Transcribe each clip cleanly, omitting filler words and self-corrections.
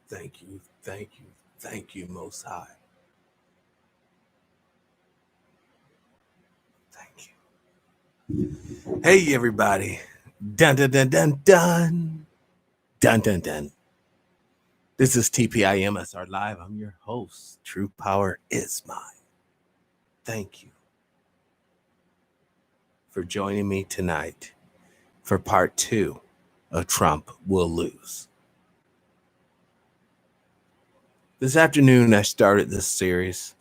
thank you, Most High. Thank you. Hey, everybody. Dun, dun, dun, dun, dun. Dun, dun, dun. This is TPIMSR Live. I'm your host. True power is mine. Thank you for joining me tonight for part 2 of Trump Will Lose. This afternoon, I started this series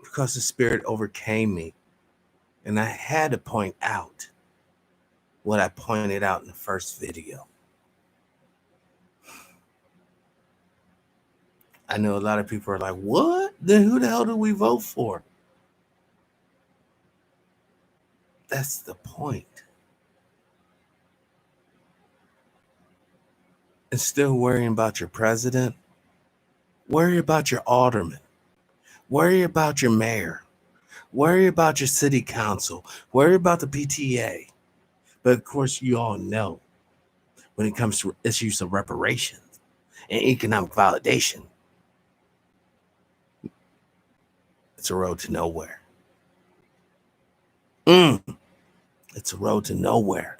because the Spirit overcame me, and I had to point out what I pointed out in the first video. I know a lot of people are like, what? Then who the hell do we vote for? That's the point. Instead of worrying about your president, worry about your alderman. Worry about your mayor. Worry about your city council. Worry about the PTA. But of course, you all know when it comes to issues of reparations and economic validation, it's a road to nowhere. It's a road to nowhere.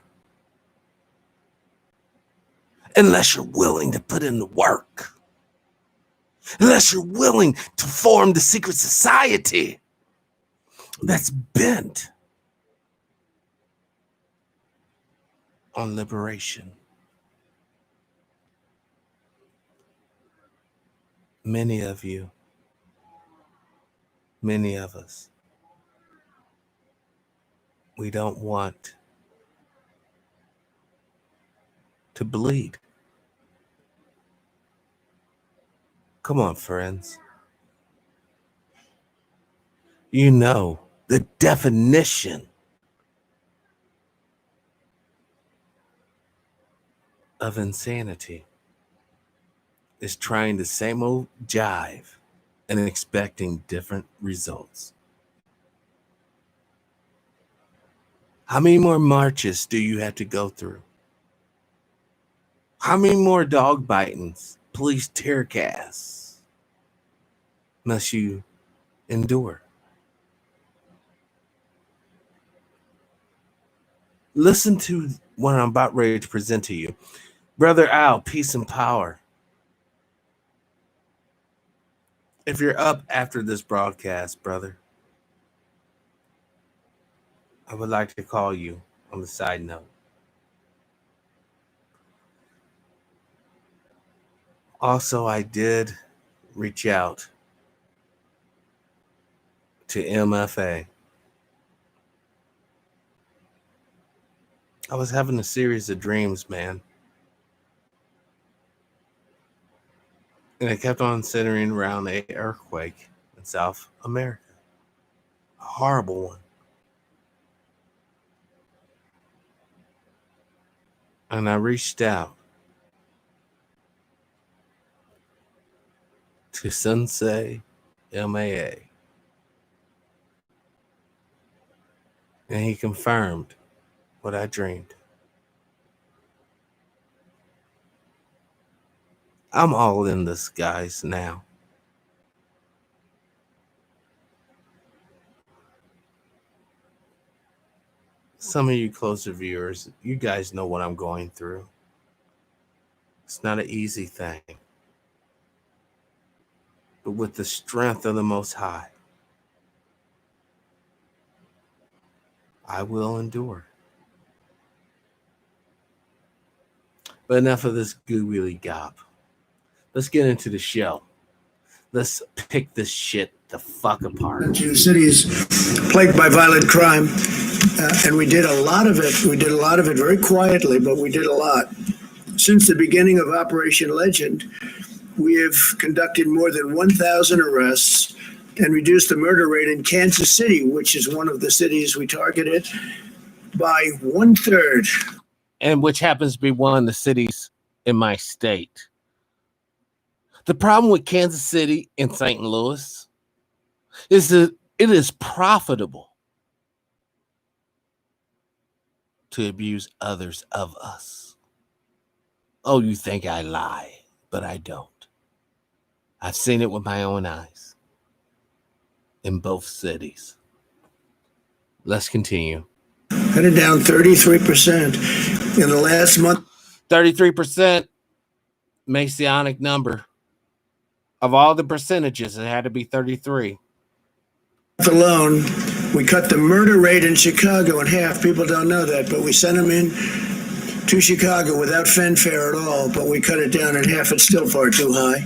Unless you're willing to put in the work. Unless you're willing to form the secret society that's bent on liberation. Many of you, many of us, we don't want to bleed. Come on, friends. You know the definition of insanity is trying the same old jive and expecting different results. How many more marches do you have to go through? How many more dog bitings, police tear gas must you endure? Listen to what I'm about ready to present to you. Brother Al, peace and power. If you're up after this broadcast, brother, I would like to call you on the side note. Also, I did reach out to MFA. I was having a series of dreams, man. And I kept on centering around an earthquake in South America. A horrible one. And I reached out to Sensei MAA. And he confirmed what I dreamed. I'm all in this, guys, now. Some of you closer viewers, you guys know what I'm going through. It's not an easy thing. But with the strength of the Most High, I will endure. But enough of this googly gop. Let's get into the show. Let's pick this shit the fuck apart. To cities plagued by violent crime, and we did a lot of it. We did a lot of it very quietly, but we did a lot. Since the beginning of Operation Legend, we have conducted more than 1,000 arrests and reduced the murder rate in Kansas City, which is one of the cities we targeted, by 1/3. And which happens to be one of the cities in my state. The problem with Kansas City and St. Louis is that it is profitable to abuse others of us. Oh, you think I lie, but I don't. I've seen it with my own eyes in both cities. Let's continue. Cut it down 33% in the last month. 33%, Messianic number. Of all the percentages, it had to be 33. Alone, we cut the murder rate in Chicago in half. People don't know that, but we sent them in to Chicago without fanfare at all, but we cut it down in half. It's still far too high.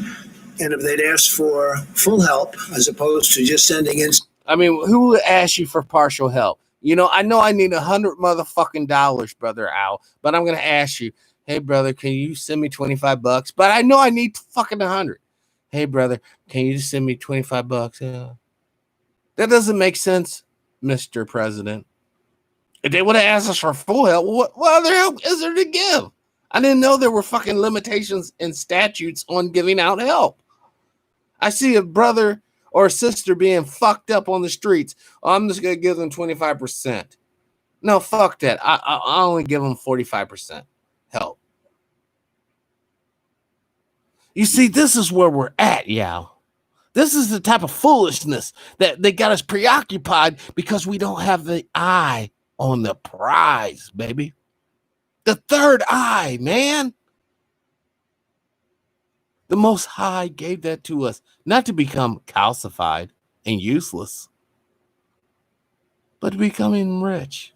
And if they'd asked for full help as opposed to just sending in. I mean, who would ask you for partial help? You know I need $100 motherfucking dollars, brother Al, but I'm gonna ask you, hey brother, can you send me $25? But I know I need fucking 100. Hey brother, can you just send me $25? Yeah. That doesn't make sense, Mr. President. If they would have asked us for full help, what other help is there to give? I didn't know there were fucking limitations and statutes on giving out help. I see a brother or a sister being fucked up on the streets. Oh, I'm just going to give them 25%. No, fuck that. I only give them 45% help. You see, this is where we're at, Yao. This is the type of foolishness that they got us preoccupied because we don't have the eye on the prize, baby. The third eye, man. The Most High gave that to us, not to become calcified and useless, but becoming rich.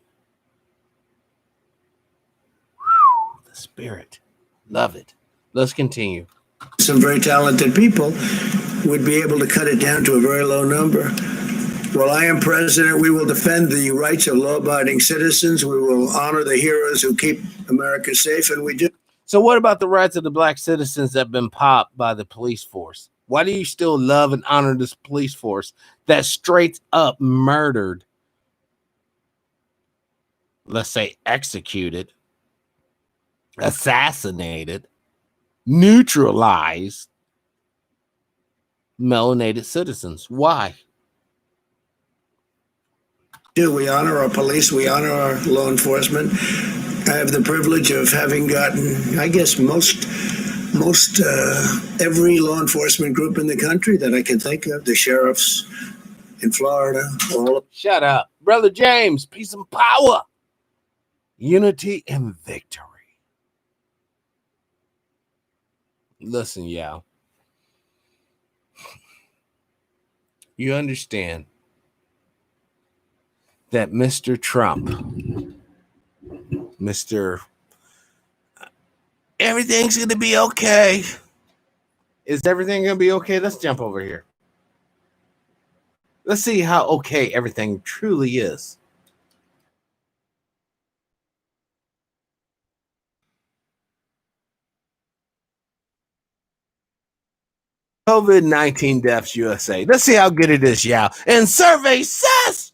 Whew, the Spirit. Love it. Let's continue. Some very talented people would be able to cut it down to a very low number. While I am president, we will defend the rights of law-abiding citizens. We will honor the heroes who keep America safe, and we do. So what about the rights of the black citizens that have been popped by the police force? Why do you still love and honor this police force that straight up murdered, let's say executed, assassinated, neutralized melanated citizens? Why? We honor our police. We honor our law enforcement. I have the privilege of having gotten, I guess, most every law enforcement group in the country that I can think of. The sheriffs in Florida. Shut up. Brother James, peace and power. Unity and victory. Listen, Yao. You understand that Mr. Trump, everything's going to be okay. Is everything going to be okay? Let's jump over here. Let's see how okay everything truly is. COVID-19 deaths USA. Let's see how good it is, Yao. And survey says.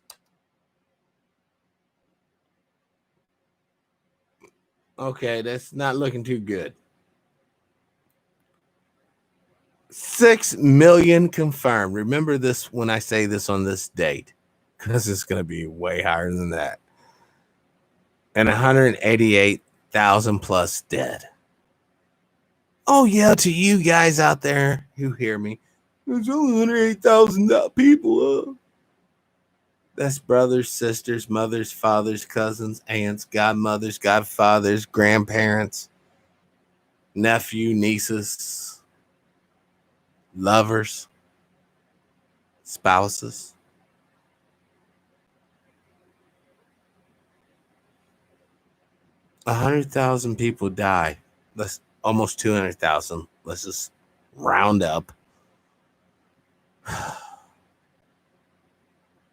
Okay, that's not looking too good. 6 million confirmed. Remember this when I say this on this date, because it's going to be way higher than that. And 188,000 plus dead. Oh, yeah, to you guys out there who hear me, there's only 108,000 people. That's brothers, sisters, mothers, fathers, cousins, aunts, godmothers, godfathers, grandparents, nephew, nieces, lovers, spouses. $100,000 people die. Let's almost 200,000. Let's just round up.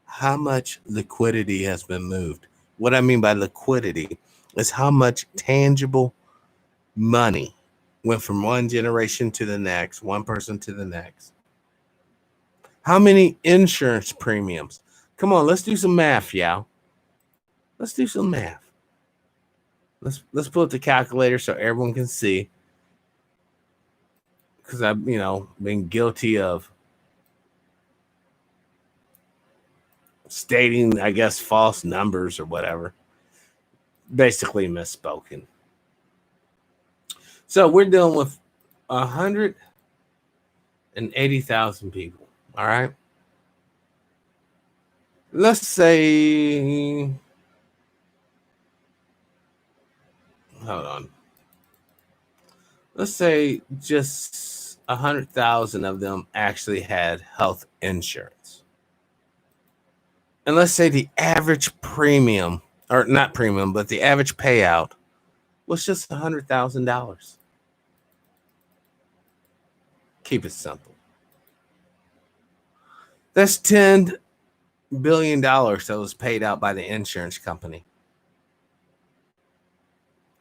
How much liquidity has been moved? What I mean by liquidity is how much tangible money went from one generation to the next, one person to the next. How many insurance premiums? Come on, let's do some math, Yao. Let's do some math. Let's pull up the calculator so everyone can see. Because I've, been guilty of stating, I guess, false numbers or whatever. Basically misspoken. So we're dealing with 180,000 people. All right. Let's say, hold on. Let's say just 100,000 of them actually had health insurance. And let's say the average premium, or not premium, but the average payout was just $100,000. Keep it simple. That's $10 billion that was paid out by the insurance company.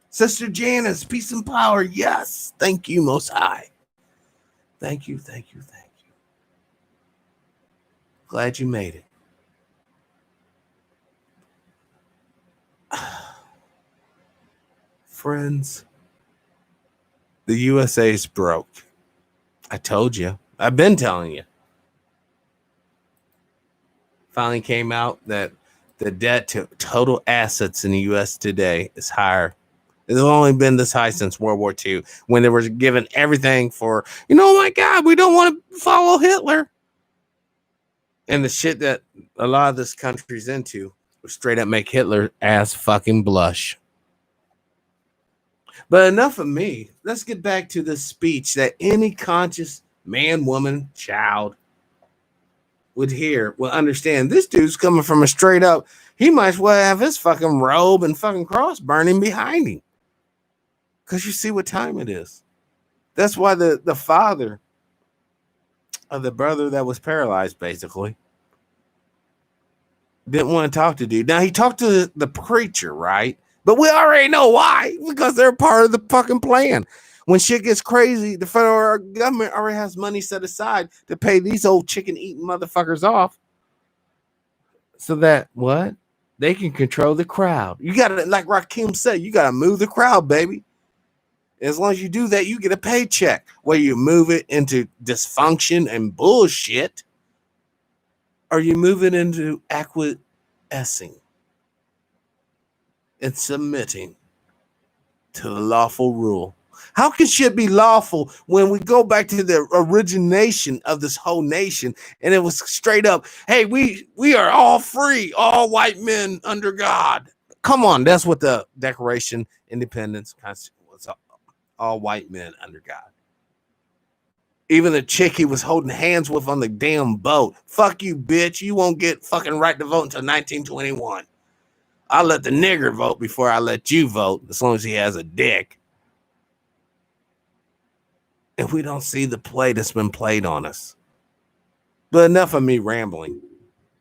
Sister Janice, peace and power. Yes. Thank you, Most High. Thank you, thank you, thank you. Glad you made it. Friends, the USA is broke. I told you. I've been telling you. Finally came out that the debt to total assets in the U.S. today is higher. It's only been this high since World War II, when they were given everything for, oh my God, we don't want to follow Hitler. And the shit that a lot of this country's into was straight up make Hitler ass fucking blush. But enough of me. Let's get back to this speech that any conscious man, woman, child would hear, will understand. This dude's coming from a straight up, he might as well have his fucking robe and fucking cross burning behind him. Because you see what time it is. That's why the father of the brother that was paralyzed, basically, didn't want to talk to dude. Now, he talked to the preacher, right? But we already know why. Because they're part of the fucking plan. When shit gets crazy, the federal government already has money set aside to pay these old chicken-eating motherfuckers off. So that, what? They can control the crowd. You got to, like Rakim said, you got to move the crowd, baby. As long as you do that, you get a paycheck. Whether you move it into dysfunction and bullshit, or you move it into acquiescing and submitting to the lawful rule. How can shit be lawful when we go back to the origination of this whole nation and it was straight up, hey, we are all free, all white men under God. Come on, that's what the Declaration, Independence, Constitution was, all white men under God. Even the chick he was holding hands with on the damn boat. Fuck you, bitch. You won't get fucking right to vote until 1921. I'll let the nigger vote before I let you vote, as long as he has a dick. And we don't see the play that's been played on us. But enough of me rambling.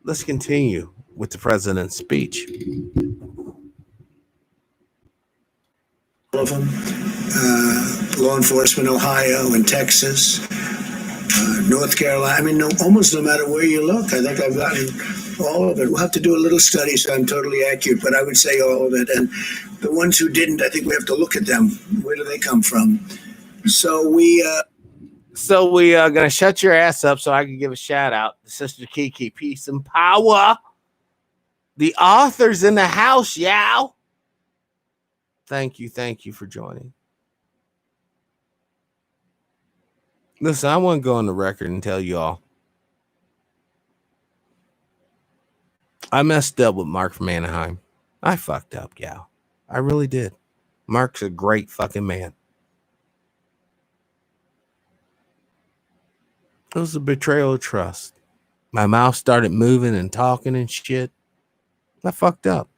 Let's continue with the president's speech. All of them. Law enforcement, Ohio and Texas, North Carolina. I mean, almost no matter where you look, I think I've gotten all of it. We'll have to do a little study so I'm totally accurate, but I would say all of it. And the ones who didn't, I think we have to look at them. Where do they come from? So we gonna shut your ass up so I can give a shout out to Sister Kiki. Peace and power. The author's in the house, y'all. Thank you for joining. Listen, I want to go on the record and tell y'all, I messed up with Mark from Anaheim. I fucked up, y'all. I really did. Mark's a great fucking man. It was a betrayal of trust. My mouth started moving and talking and shit. I fucked up.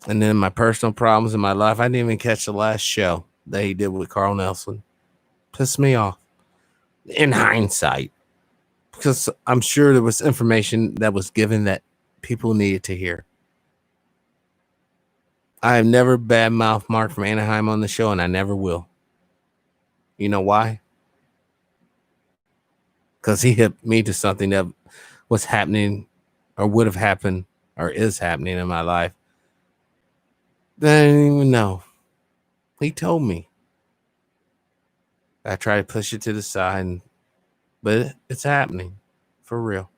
And then my personal problems in my life. I didn't even catch the last show that he did with Carl Nelson. Pissed me off. In hindsight. Because I'm sure there was information that was given that people needed to hear. I have never badmouthed Mark from Anaheim on the show, and I never will. You know why? Because he hit me to something that was happening or would have happened or is happening in my life that I didn't even know. He told me. I tried to push it to the side, but it's happening for real.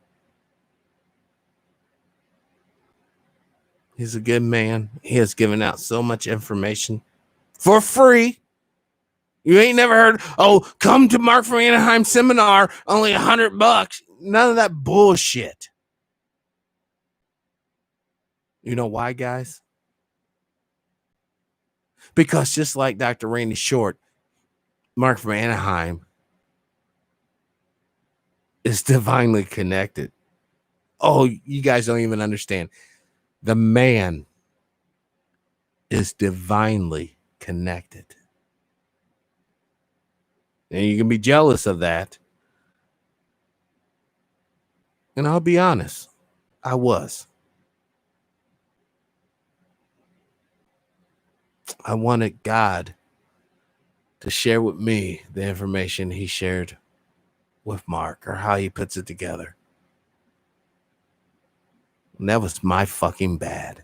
He's a good man. He has given out so much information for free. You ain't never heard, oh, come to Mark from Anaheim seminar, only $100. None of that bullshit. You know why, guys? Because just like Dr. Randy Short, Mark from Anaheim is divinely connected. Oh, you guys don't even understand. The man is divinely connected. And you can be jealous of that. And I'll be honest, I was. I wanted God to share with me the information he shared with Mark, or how he puts it together. And that was my fucking bad.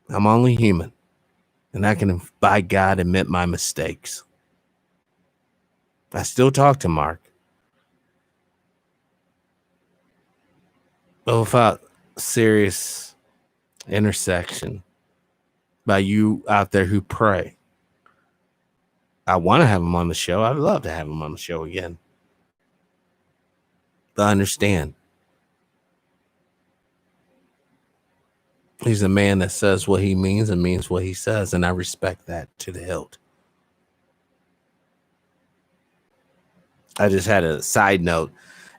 I'm only human, and I can, by God, admit my mistakes. I still talk to Mark, but without serious intersection by you out there who pray. I want to have him on the show. I'd love to have him on the show again. But understand, he's a man that says what he means and means what he says, and I respect that to the hilt. I just had a side note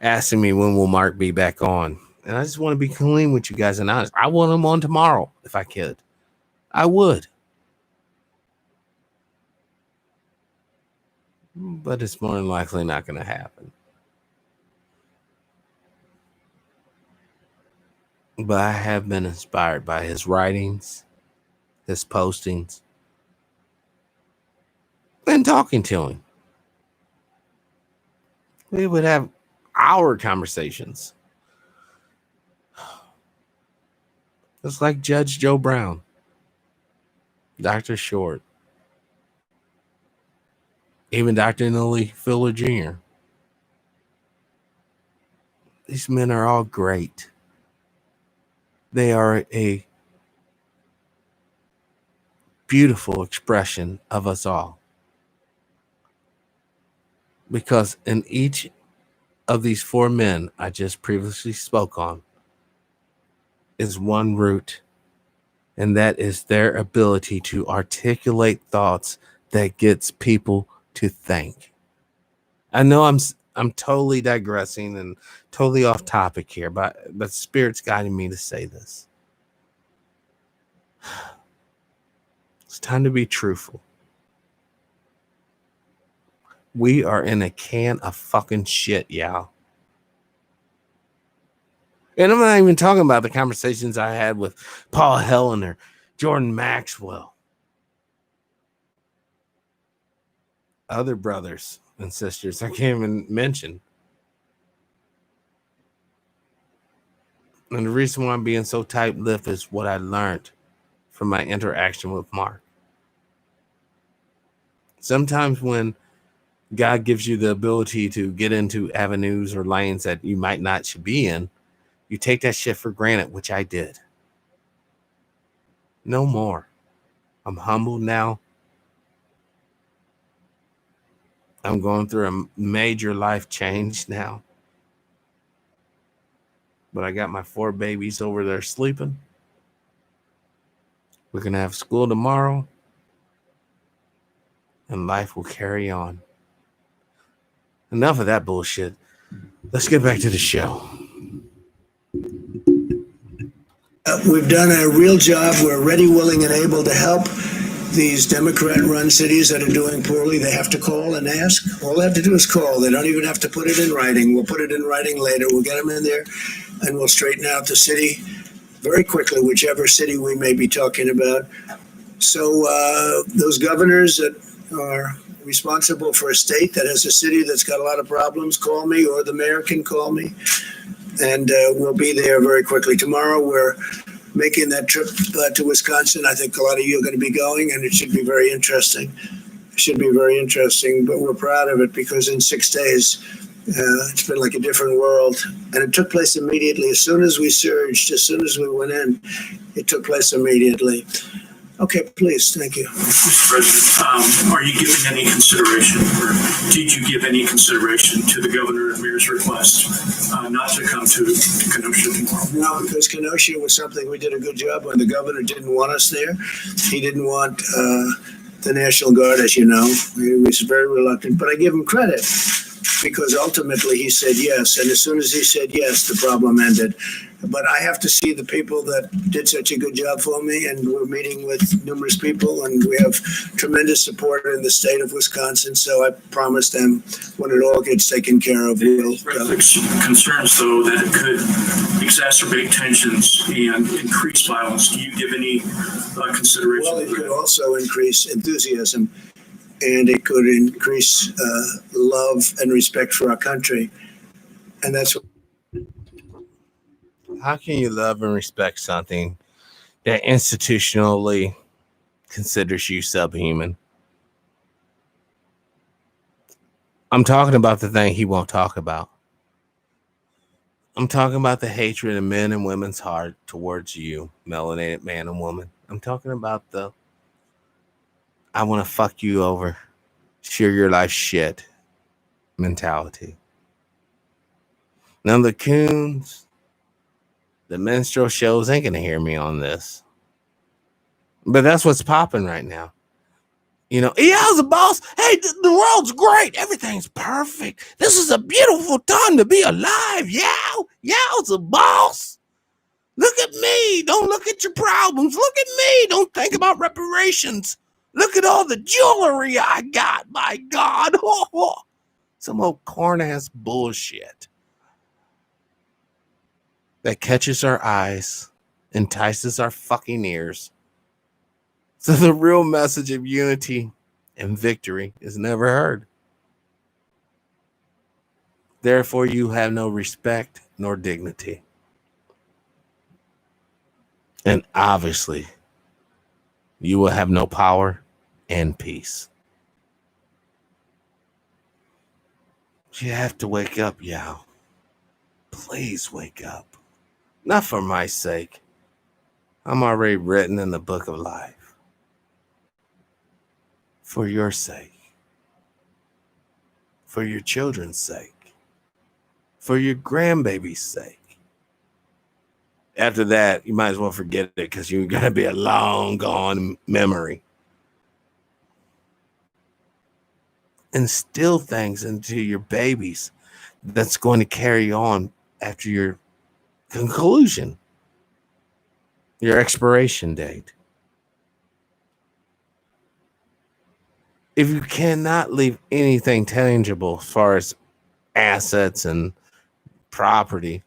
asking me when will Mark be back on. And I just want to be clean with you guys and honest. I want him on tomorrow if I could. I would. But it's more than likely not going to happen. But I have been inspired by his writings, his postings, and talking to him. We would have hour conversations. It's like Judge Joe Brown, Dr. Short, even Dr. Nellie Fuller Jr. These men are all great. They are a beautiful expression of us all. Because in each of these four men I just previously spoke on is one root, and that is their ability to articulate thoughts that gets people to think. I know I'm totally digressing and totally off topic here, but Spirit's guiding me to say this. It's time to be truthful. We are in a can of fucking shit, y'all. And I'm not even talking about the conversations I had with Paul Hellener, Jordan Maxwell, other brothers and sisters I can't even mention. And the reason why I'm being so tight-lipped is what I learned from my interaction with Mark. Sometimes when God gives you the ability to get into avenues or lanes that you might not should be in, you take that shit for granted, which I did. No more. I'm humbled now. I'm going through a major life change now. But I got my 4 babies over there sleeping. We're going to have school tomorrow. And life will carry on. Enough of that bullshit. Let's get back to the show. We've done a real job. We're ready, willing, and able to help these Democrat-run cities that are doing poorly. They have to call and ask. All they have to do is call. They don't even have to put it in writing. We'll put it in writing later. We'll get them in there, and we'll straighten out the city very quickly, whichever city we may be talking about. So those governors that are responsible for a state that has a city that's got a lot of problems, call me, or the mayor can call me, and we'll be there very quickly. Tomorrow we're making that trip to Wisconsin. I think a lot of you are going to be going, and it should be very interesting. It should be very interesting, but we're proud of it because in 6 days It's been like a different world. And it took place immediately. As soon as we surged, as soon as we went in, it took place immediately. Okay, please. Thank you. Mr. President, are you giving any consideration, or did you give any consideration to the governor and mayor's request not to come to Kenosha tomorrow? No, because Kenosha was something we did a good job on. The governor didn't want us there. He didn't want the National Guard, as you know. He was very reluctant, but I give him credit because ultimately he said yes. And as soon as he said yes, the problem ended. But I have to see the people that did such a good job for me, and we're meeting with numerous people, and we have tremendous support in the state of Wisconsin. So I promise them when it all gets taken care of, we'll concerns, though, that it could exacerbate tensions and increase violence. Do you give any consideration? Well, it could also increase enthusiasm, and it could increase love and respect for our country. And that's what. How can you love and respect something that institutionally considers you subhuman? I'm talking about the thing he won't talk about. I'm talking about the hatred in men and women's heart towards you, melanated man and woman. I'm talking about the I want to fuck you over, share your life shit mentality. Now the coons, the minstrel shows ain't gonna hear me on this, but that's what's popping right now. You know, EL's a boss. Hey, the world's great. Everything's perfect. This is a beautiful time to be alive. Yow's a boss. Look at me. Don't look at your problems. Look at me. Don't think about reparations. Look at all the jewelry I got. My God. Some old corn-ass bullshit that catches our eyes, entices our fucking ears. So the real message of unity and victory is never heard. Therefore, you have no respect nor dignity. And obviously, you will have no power and peace. You have to wake up, Yao. Please wake up. Not for my sake. I'm already written in the book of life. For your sake. For your children's sake. For your grandbaby's sake. After that, you might as well forget it because you're going to be a long gone memory. Instill things into your babies that's going to carry on after your conclusion, your expiration date. If you cannot leave anything tangible as far as assets and property,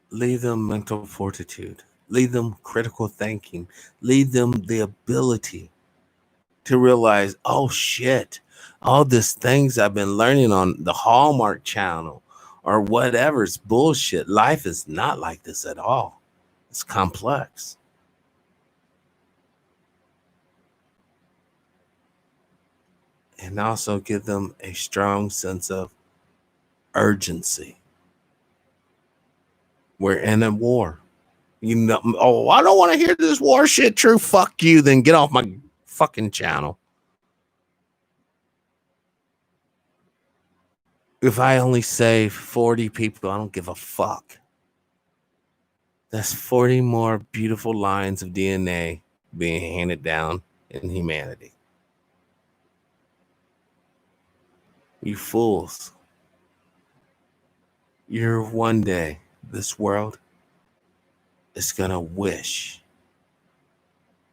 leave them mental fortitude, leave them critical thinking, leave them the ability to realize, oh shit, all these things I've been learning on the Hallmark Channel or whatever's bullshit. Life is not like this at all. It's complex. And also give them a strong sense of urgency. We're in a war. You know, oh, I don't want to hear this war shit. True, fuck you. Then get off my fucking channel. If I only save 40 people, I don't give a fuck. That's 40 more beautiful lines of DNA being handed down in humanity. You fools. You're one day, this world is going to wish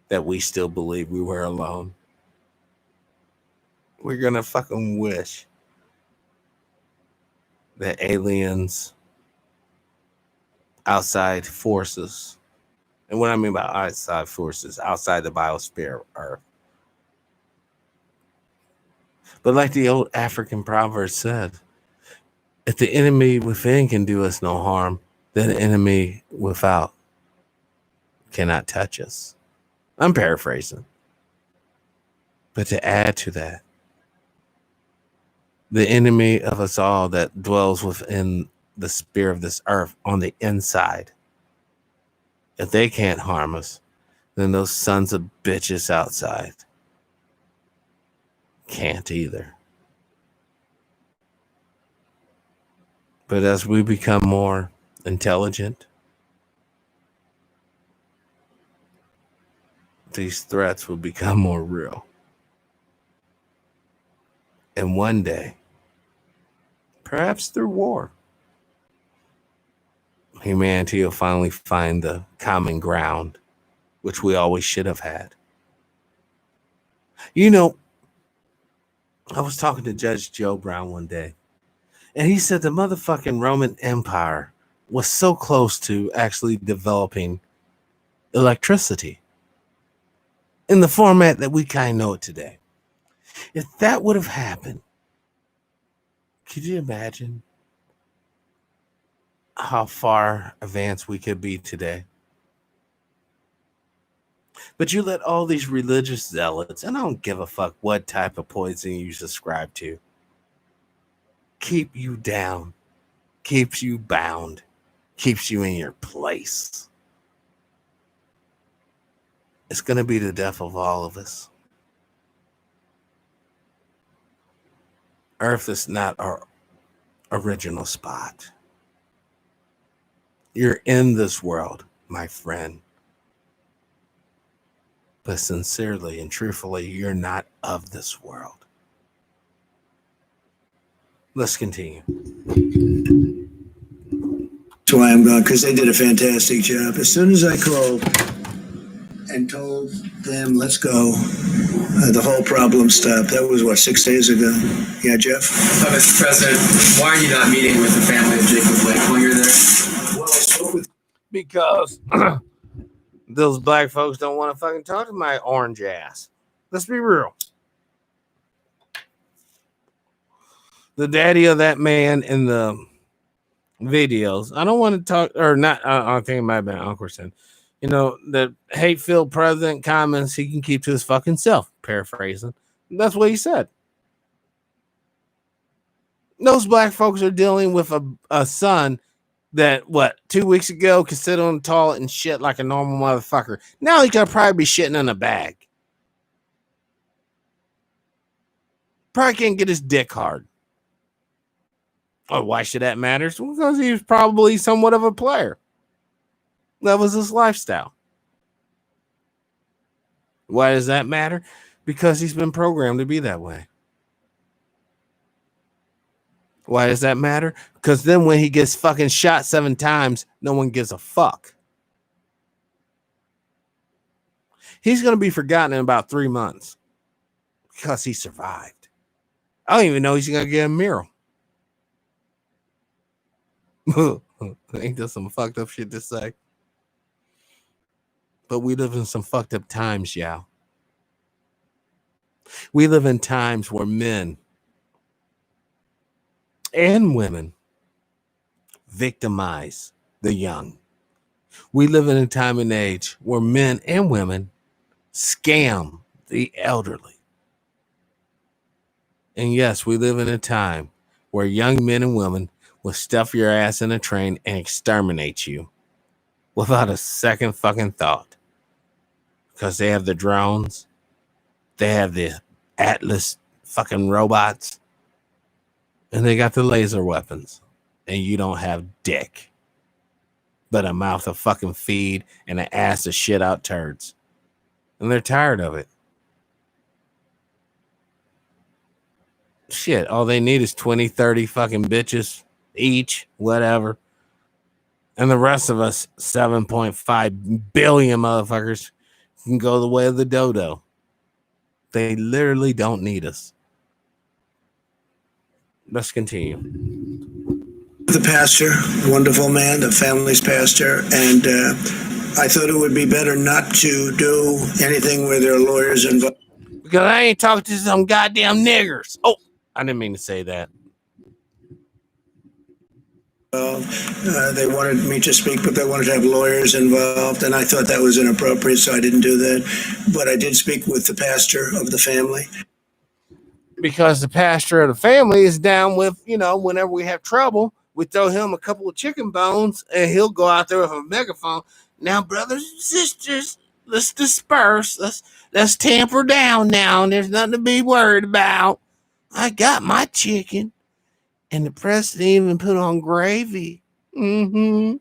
that we still believe we were alone. We're going to fucking wish that aliens, outside forces, and what I mean by outside forces, outside the biosphere Earth. But like the old African proverb said, if the enemy within can do us no harm, then the enemy without cannot touch us. I'm paraphrasing. But to add to that, the enemy of us all that dwells within the sphere of this earth on the inside, if they can't harm us, then those sons of bitches outside can't either. But as we become more intelligent, these threats will become more real. And one day, perhaps through war, humanity will finally find the common ground, which we always should have had. You know, I was talking to Judge Joe Brown one day, and he said the motherfucking Roman Empire was so close to actually developing electricity in the format that we kind of know it today. If that would have happened, could you imagine how far advanced we could be today? But you let all these religious zealots, and I don't give a fuck what type of poison you subscribe to, keep you down, keeps you bound, keeps you in your place. It's going to be the death of all of us. Earth is not our original spot. You're in this world, my friend. But sincerely and truthfully, you're not of this world. Let's continue. That's why I'm gone, because they did a fantastic job. As soon as I called and told them, let's go, the whole problem stopped. That was, 6 days ago? Yeah, Jeff? Mr. President, why are you not meeting with the family of Jacob Blake while you're there? Well, I spoke with... Because those black folks don't want to fucking talk to my orange ass. Let's be real. The daddy of that man in the videos, I don't want to talk, or not, I think it might have been Unkerson. You know, the hate-filled president comments he can keep to his fucking self, paraphrasing. That's what he said. Those black folks are dealing with a son that, 2 weeks ago could sit on the toilet and shit like a normal motherfucker. Now he could probably be shitting in a bag. Probably can't get his dick hard. Oh, why should that matter? Well, because he was probably somewhat of a player. That was his lifestyle. Why does that matter? Because he's been programmed to be that way. Why does that matter? Because then when he gets fucking shot 7 times, no one gives a fuck. He's going to be forgotten in about 3 months because he survived. I don't even know he's going to get a mural. Ain't that some fucked up shit to say? But we live in some fucked up times, y'all. We live in times where men and women victimize the young. We live in a time and age where men and women scam the elderly. And yes, we live in a time where young men and women will stuff your ass in a train and exterminate you without a second fucking thought. Because they have the drones, they have the Atlas fucking robots, and they got the laser weapons. And you don't have dick, but a mouth of fucking feed and an ass of shit out turds. And they're tired of it. Shit, all they need is 20, 30 fucking bitches each, whatever. And the rest of us, 7.5 billion motherfuckers, can go the way of the dodo. They literally don't need us. Let's continue. The pastor, wonderful man, the family's pastor, and I thought it would be better not to do anything where there are lawyers involved. Because I ain't talking to some goddamn niggers. Oh, I didn't mean to say that. They wanted me to speak, but they wanted to have lawyers involved, and I thought that was inappropriate, so I didn't do that. But I did speak with the pastor of the family. because the pastor of the family is down with, whenever we have trouble, we throw him a couple of chicken bones and he'll go out there with a megaphone. Now, brothers and sisters, let's disperse. Let's tamper down now. And there's nothing to be worried about. I got my chicken. And the president even put on gravy. Mm-hmm.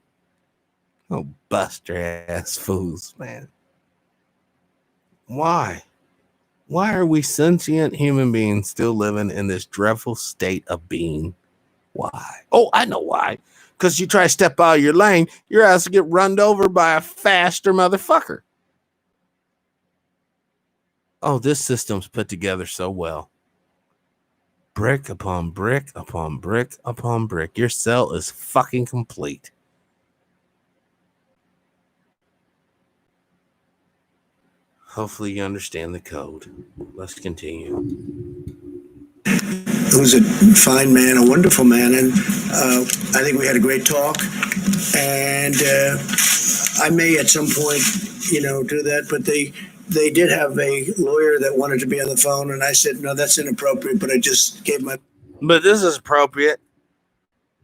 Oh, buster ass fools, man. Why? Why are we sentient human beings still living in this dreadful state of being? Why? Oh, I know why. Because you try to step out of your lane, your ass will get run over by a faster motherfucker. Oh, this system's put together so well. Brick upon brick upon brick upon brick. Your cell is fucking complete. Hopefully you understand the code. Let's continue. Who's a fine man, a wonderful man, and I think we had a great talk. And I may at some point, do that, but they did have a lawyer that wanted to be on the phone, and I said, no, that's inappropriate, but I just gave my... But this is appropriate.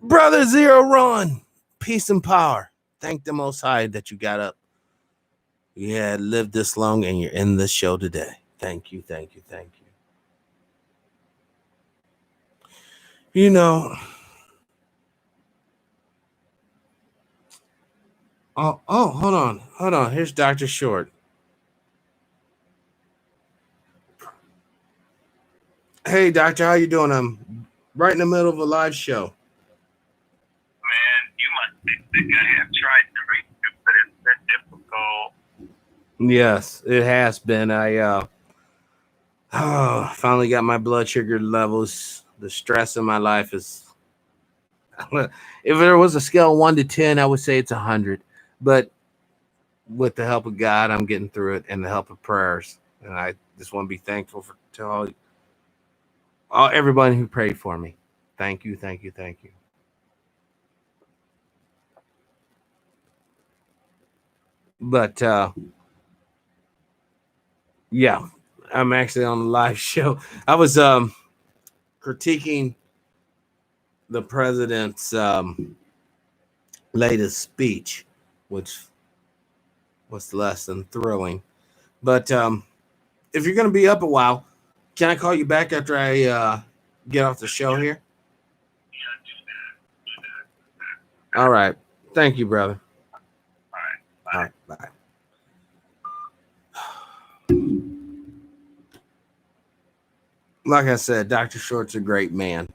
Brother Zero Run, peace and power. Thank the Most High that you got up. You had lived this long and you're in this show today. Thank you, thank you, thank you. Hold on. Here's Dr. Short. Hey, doctor, how you doing? I'm right in the middle of a live show. Man, you must think I have tried to reach you, but it's been difficult. Yes, it has been. I finally got my blood sugar levels. The stress in my life is... if there was a scale of 1 to 10, I would say it's 100. But with the help of God, I'm getting through it, and the help of prayers. And I just want to be thankful to all everybody who prayed for me. Thank you, thank you, thank you. But yeah, I'm actually on a live show. I was critiquing the president's latest speech, which was less than thrilling. But if you're going to be up a while, can I call you back after I get off the show here? All right. Thank you, brother. All right. Bye. Like I said, Dr. Short's a great man.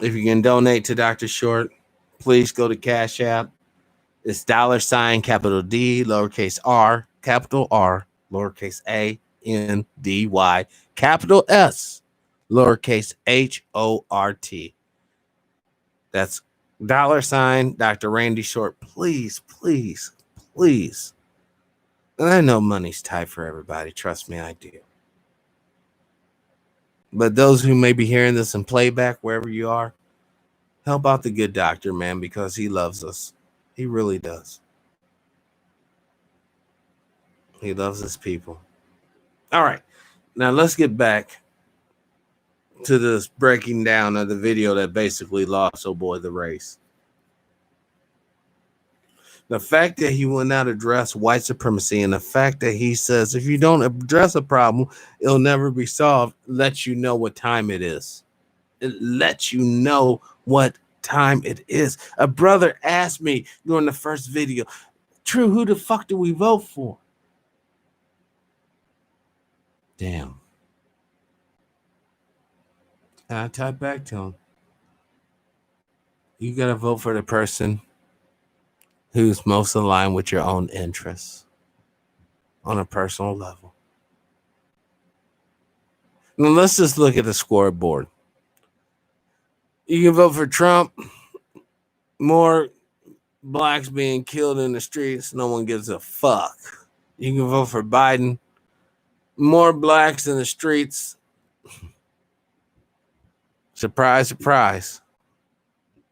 If you can donate to Dr. Short, please go to Cash App. It's $, capital D, lowercase r, capital R, lowercase a, n, d, y, capital S, lowercase HORT. That's $, Dr. Randy Short. Please, please, please. And I know money's tight for everybody. Trust me, I do. But those who may be hearing this in playback, wherever you are, help out the good doctor, man, because he loves us. He really does. He loves his people. All right. Now let's get back to this breaking down of the video that basically lost oh boy the race. The fact that he will not address white supremacy and the fact that he says if you don't address a problem, it'll never be solved, lets you know what time it is. It lets you know what time it is. A brother asked me during the first video, True, who the fuck do we vote for? Damn. And I typed back to him, you got to vote for the person who's most aligned with your own interests on a personal level. Now let's just look at the scoreboard. You can vote for Trump, more blacks being killed in the streets, no one gives a fuck. You can vote for Biden, more blacks in the streets, surprise, surprise,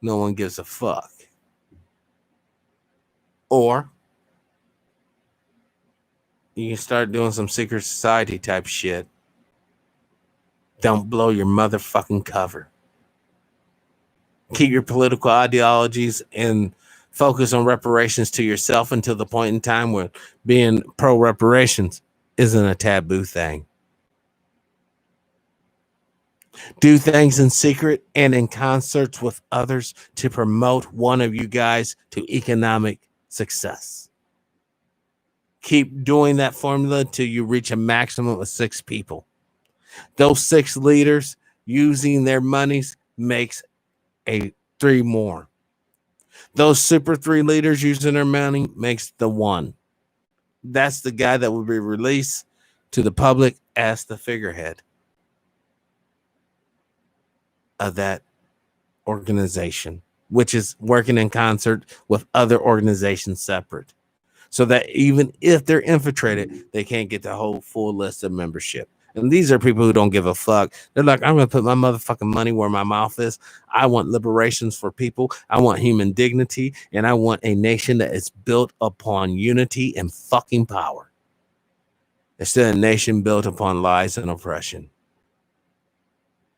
no one gives a fuck. Or you can start doing some secret society type shit Don't blow your motherfucking cover. Keep your political ideologies and focus on reparations to yourself until the point in time where being pro reparations isn't a taboo thing. Do things in secret and in concerts with others to promote one of you guys to economic success. Keep doing that formula until you reach a maximum of 6 people. Those 6 leaders using their monies makes a 3 more. Those super 3 leaders using their money makes the 1. That's the guy that will be released to the public as the figurehead of that organization, which is working in concert with other organizations separate. So that even if they're infiltrated, they can't get the whole full list of membership. And these are people who don't give a fuck. They're like, I'm going to put my motherfucking money where my mouth is. I want liberations for people. I want human dignity. And I want a nation that is built upon unity and fucking power. Instead of a nation built upon lies and oppression.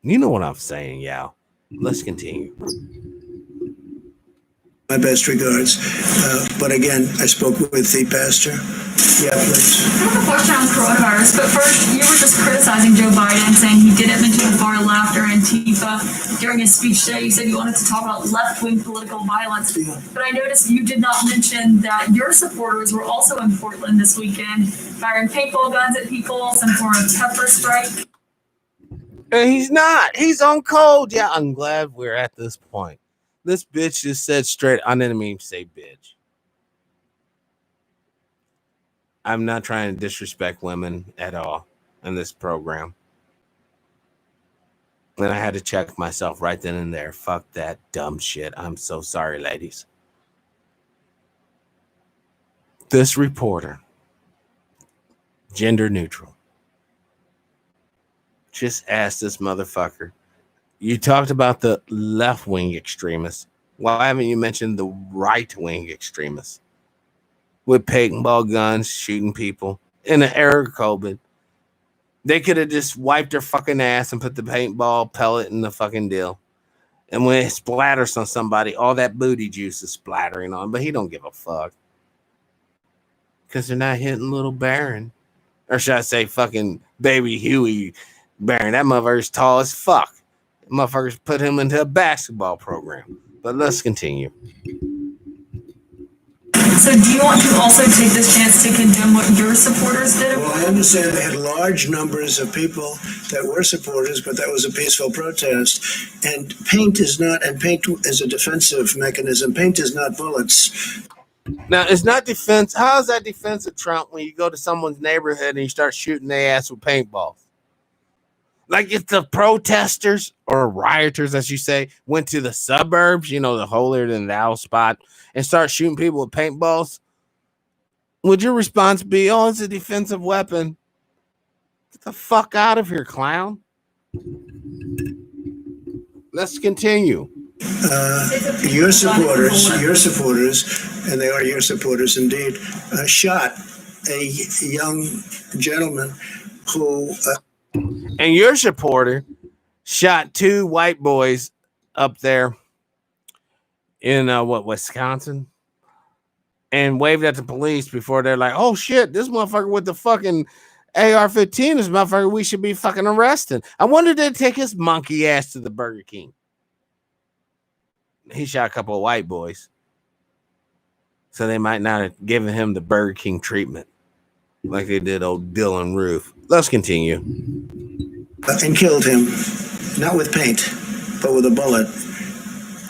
You know what I'm saying, Yao. Let's continue. My best regards. But again, I spoke with the pastor. Yeah, please. I have a question on coronavirus, but first, you were just criticizing Joe Biden, saying he didn't mention the far left or Antifa during his speech today. You said you wanted to talk about left-wing political violence, but I noticed you did not mention that your supporters were also in Portland this weekend, firing paintball guns at people, some form of pepper spray. And he's not. He's on code. Yeah, I'm glad we're at this point. This bitch just said straight. I didn't mean to say bitch. I'm not trying to disrespect women at all in this program. And I had to check myself right then and there. Fuck that dumb shit. I'm so sorry, ladies. This reporter, gender neutral, just asked this motherfucker, you talked about the left-wing extremists. Why haven't you mentioned the right-wing extremists? With paintball guns, shooting people. In an era of COVID, they could have just wiped their fucking ass and put the paintball pellet in the fucking deal. And when it splatters on somebody, all that booty juice is splattering on. But he don't give a fuck. Because they're not hitting little Baron. Or should I say fucking baby Huey Baron. That motherfucker's tall as fuck. Motherfuckers put him into a basketball program. But let's continue. So do you want to also take this chance to condemn what your supporters did? Well, I understand they had large numbers of people that were supporters, but that was a peaceful protest. And paint is a defensive mechanism. Paint is not bullets. Now, it's not defense. How is that defense of Trump when you go to someone's neighborhood and you start shooting their ass with paintballs? Like if the protesters or rioters, as you say, went to the suburbs, the holier than thou spot, and start shooting people with paintballs, would your response be, oh, it's a defensive weapon? Get the fuck out of here, clown. Let's continue. Your supporters, and they are your supporters indeed, shot a young gentleman who... And your supporter shot 2 white boys up there in Wisconsin, and waved at the police before they're like, oh shit, this motherfucker with the fucking AR-15 is motherfucker we should be fucking arresting. I wonder if they'd take his monkey ass to the Burger King. He shot a couple of white boys, so they might not have given him the Burger King treatment like they did old Dylan Roof. Let's continue. And killed him, not with paint, but with a bullet.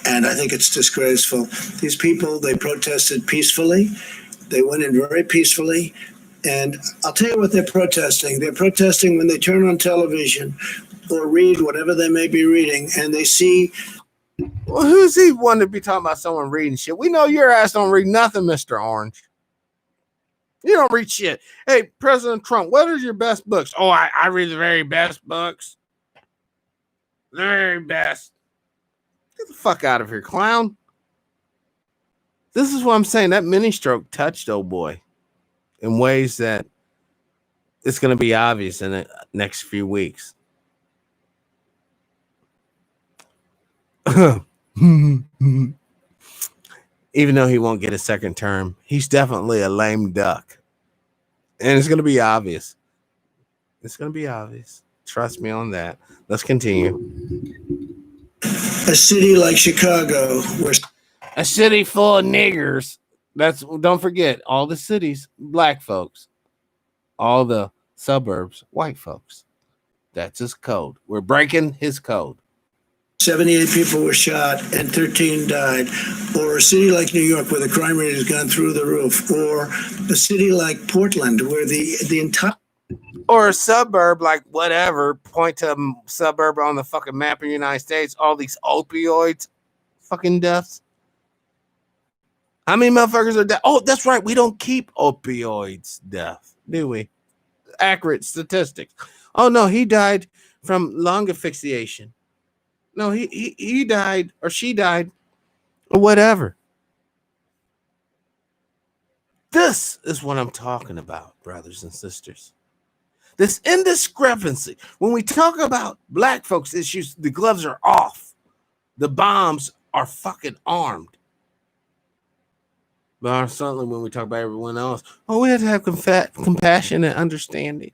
And I think it's disgraceful. These people, they protested peacefully. They went in very peacefully. And I'll tell you what they're protesting. They're protesting when they turn on television or read whatever they may be reading, and they see... Well, who's he one to be talking about someone reading shit? We know your ass don't read nothing, Mr. Orange. You don't read shit. Hey, President Trump, what are your best books? Oh, I read the very best books. The very best. Get the fuck out of here, clown. This is what I'm saying. That mini stroke touched old boy in ways that it's going to be obvious in the next few weeks. Even though he won't get a second term, he's definitely a lame duck. And it's going to be obvious. It's going to be obvious. Trust me on that. Let's continue. A city like Chicago, where A city full of niggers. Don't forget, all the cities, black folks. All the suburbs, white folks. That's his code. We're breaking his code. 78 people were shot and 13 died, or a city like New York where the crime rate has gone through the roof, or a city like Portland where the entire or a suburb like whatever, point to a suburb on the fucking map of the United States, all these opioids fucking deaths. How many motherfuckers are dead? Oh, that's right. We don't keep opioids death, do we? Accurate statistics. Oh no, he died from lung asphyxiation. No, he died or she died or whatever. This is what I'm talking about, brothers and sisters. This indiscrepancy. When we talk about black folks' issues, the gloves are off. The bombs are fucking armed. But certainly when we talk about everyone else, we have to have compassion and understanding.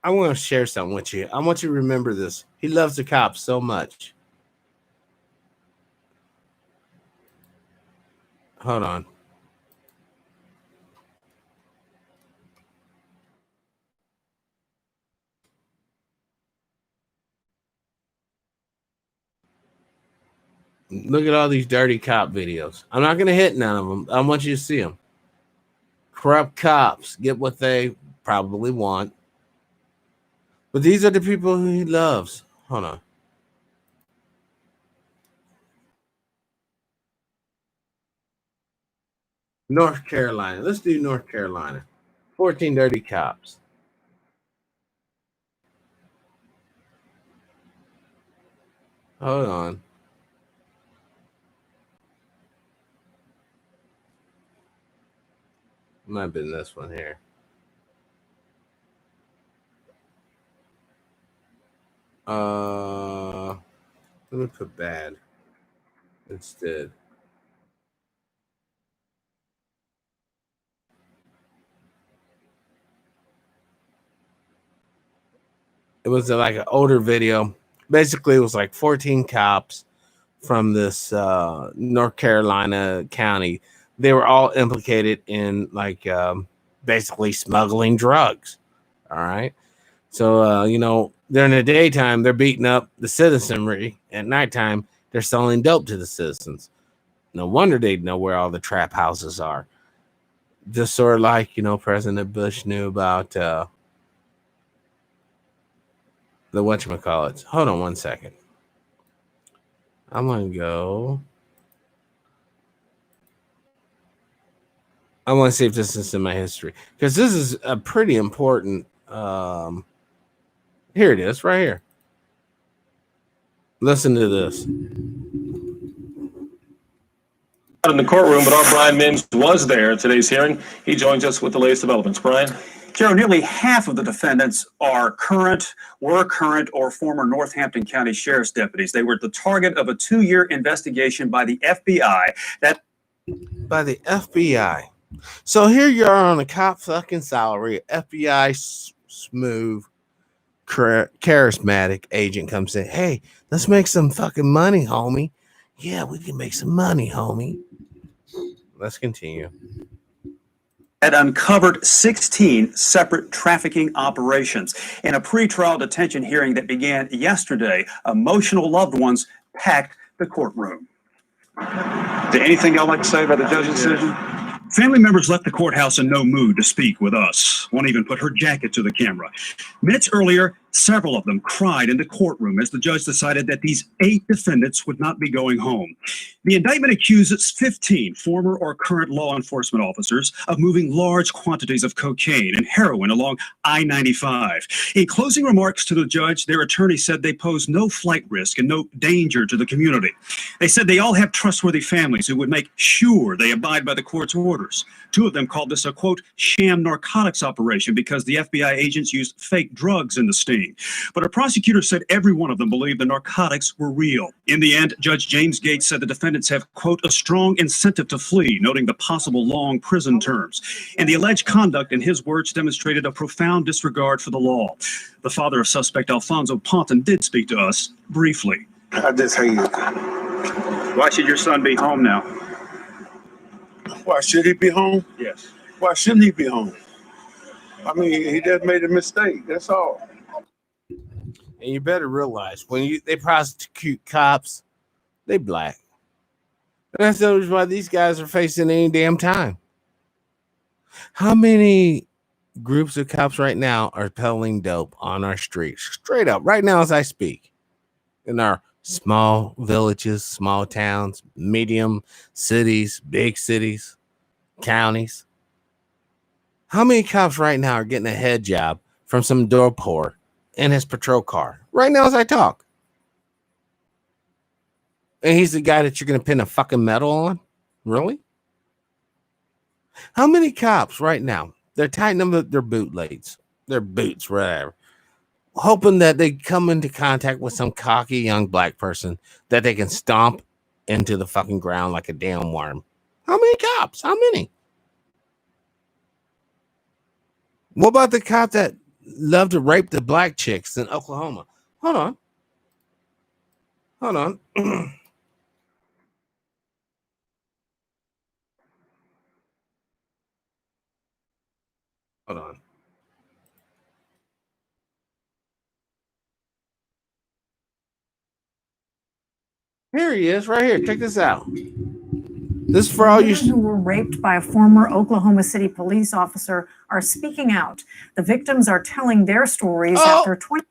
I want to share something with you. I want you to remember this. He loves the cops so much. Hold on. Look at all these dirty cop videos. I'm not going to hit none of them. I want you to see them. Corrupt cops get what they probably want. But these are the people who he loves. Hold on. North Carolina. Let's do North Carolina. 14 dirty cops. Hold on. Might have been this one here. Let me put bad instead. It was like an older video. Basically, it was like 14 cops from this North Carolina county. They were all implicated in like basically smuggling drugs. All right. So, during the daytime, they're beating up the citizenry. At nighttime, they're selling dope to the citizens. No wonder they'd know where all the trap houses are. Just sort of like, President Bush knew about the whatchamacallits. Hold on one second. I'm going to go. I want to see if this is in my history. Because this is a pretty important. Here it is, right here. Listen to this. In the courtroom, but our Brian Mims was there at today's hearing. He joins us with the latest developments. Brian? Joe, nearly half of the defendants were current or former Northampton County Sheriff's deputies. They were the target of a 2-year investigation by the FBI. By the FBI. So here you are on a cop fucking salary. FBI smooth, charismatic agent comes in. Hey, let's make some fucking money, homie. Yeah, we can make some money, homie. Let's continue. Had uncovered 16 separate trafficking operations. In a pretrial detention hearing that began yesterday, emotional loved ones packed the courtroom. Anything y'all like to say about the judge's decision? Family members left the courthouse in no mood to speak with us. One even put her jacket to the camera. Minutes earlier, Several of them cried in the courtroom as the judge decided that these 8 defendants would not be going home. The indictment accuses 15 former or current law enforcement officers of moving large quantities of cocaine and heroin along I-95. In closing remarks to the judge, their attorney said they pose no flight risk and no danger to the community. They said they all have trustworthy families who would make sure they abide by the court's orders. 2 of them called this a, quote, sham narcotics operation because the FBI agents used fake drugs in the sting. But a prosecutor said every one of them believed the narcotics were real. In the end, Judge James Gates said the defendants have, quote, a strong incentive to flee, noting the possible long prison terms. And the alleged conduct, in his words, demonstrated a profound disregard for the law. The father of suspect Alfonso Ponton did speak to us briefly. I just hate it. Why should your son be home now? Why should he be home? Yes. Why shouldn't he be home? I mean, he just made a mistake. That's all. And you better realize when they prosecute cops, they black. And that's the reason why these guys are facing any damn time. How many groups of cops right now are peddling dope on our streets? Straight up, right now as I speak. In our small villages, small towns, medium cities, big cities, counties. How many cops right now are getting a head job from some dope whore in his patrol car right now as I talk? And he's the guy that you're going to pin a fucking medal on? Really? How many cops right now, they're tightening up their bootlaces, their boots, whatever, hoping that they come into contact with some cocky young black person that they can stomp into the fucking ground like a damn worm? How many cops? How many? What about the cop that loved to rape the black chicks in Oklahoma? Hold on. Hold on. Hold on. Here he is, right here. Check this out. This is for all you who were raped by a former Oklahoma City police officer are speaking out. The victims are telling their stories after 20.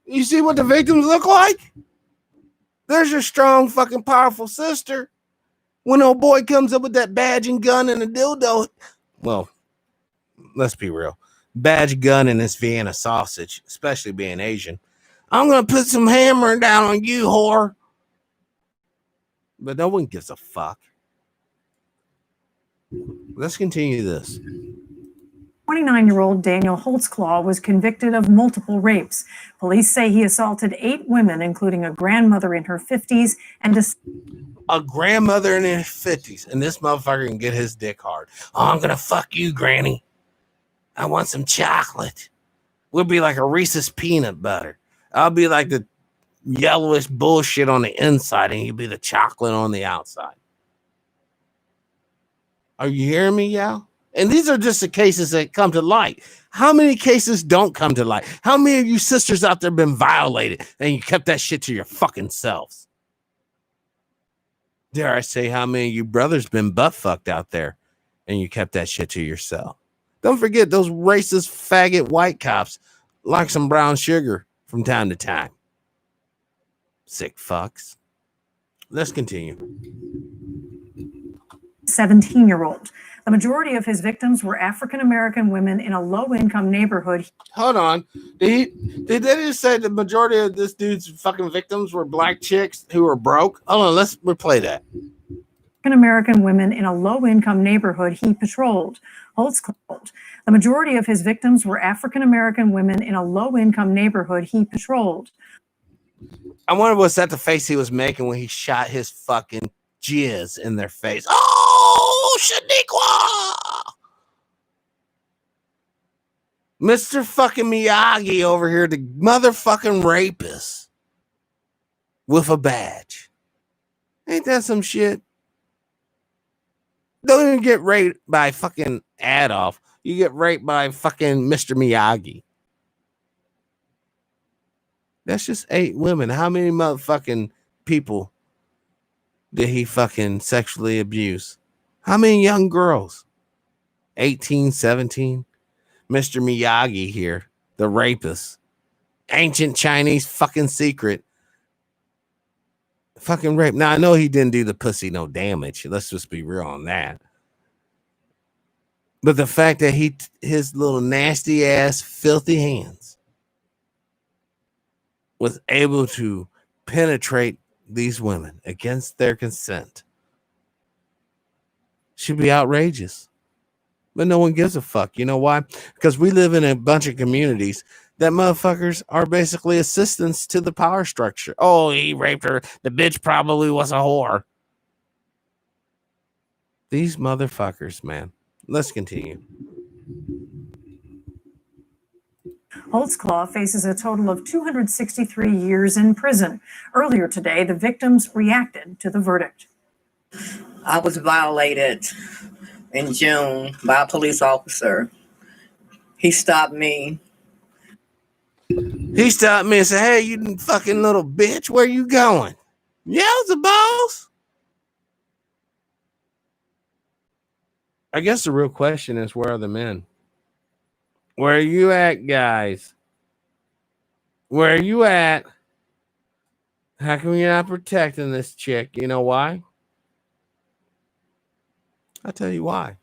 You see what the victims look like? There's your strong, fucking powerful sister. When old boy comes up with that badge and gun and a dildo, well, let's be real. Badge, gun, and this Vienna sausage, especially being Asian. I'm going to put some hammering down on you, whore. But no one gives a fuck. Let's continue this. 29-year-old Daniel Holtzclaw was convicted of multiple rapes. Police say he assaulted 8 women, including a grandmother in her 50s and a grandmother in her 50s. And this motherfucker can get his dick hard. Oh, I'm going to fuck you, granny. I want some chocolate. We'll be like a Reese's peanut butter. I'll be like the yellowish bullshit on the inside, and you'll be the chocolate on the outside. Are you hearing me, y'all? And these are just the cases that come to light. How many cases don't come to light? How many of you sisters out there been violated and you kept that shit to your fucking selves? Dare I say, how many of you brothers been butt fucked out there and you kept that shit to yourself? Don't forget those racist faggot white cops like some brown sugar from time to time. Sick fucks. Let's continue. 17-year-old. The majority of his victims were African-American women in a low-income neighborhood. Hold on. Did they just say the majority of this dude's fucking victims were black chicks who were broke? Hold on, let's replay that. African-American women in a low-income neighborhood he patrolled. Holtzclaw. The majority of his victims were African-American women in a low-income neighborhood he patrolled. I wonder what's that the face he was making when he shot his fucking jizz in their face. Oh, Shaniqua! Mr. fucking Miyagi over here, the motherfucking rapist with a badge. Ain't that some shit? Don't even get raped by fucking Adolf. You get raped by fucking Mr. Miyagi. That's just 8 women. How many motherfucking people did he fucking sexually abuse? How many young girls? 18, 17? Mr. Miyagi here, the rapist, ancient Chinese fucking secret. Fucking rape. Now I know he didn't do the pussy no damage. Let's just be real on that. But the fact that his little nasty ass, filthy hands was able to penetrate these women against their consent should be outrageous. But no one gives a fuck. You know why? Because we live in a bunch of communities that motherfuckers are basically assistants to the power structure. Oh, he raped her. The bitch probably was a whore. These motherfuckers, man. Let's continue. Holtzclaw faces a total of 263 years in prison. Earlier today, the victims reacted to the verdict. I was violated in June by a police officer. He stopped me. He stopped me and said, "Hey, you fucking little bitch, where you going?" Yeah, it's the boss. I guess the real question is, where are the men? Where are you at, guys? Where are you at? How come you're not protecting this chick? You know why? I'll tell you why.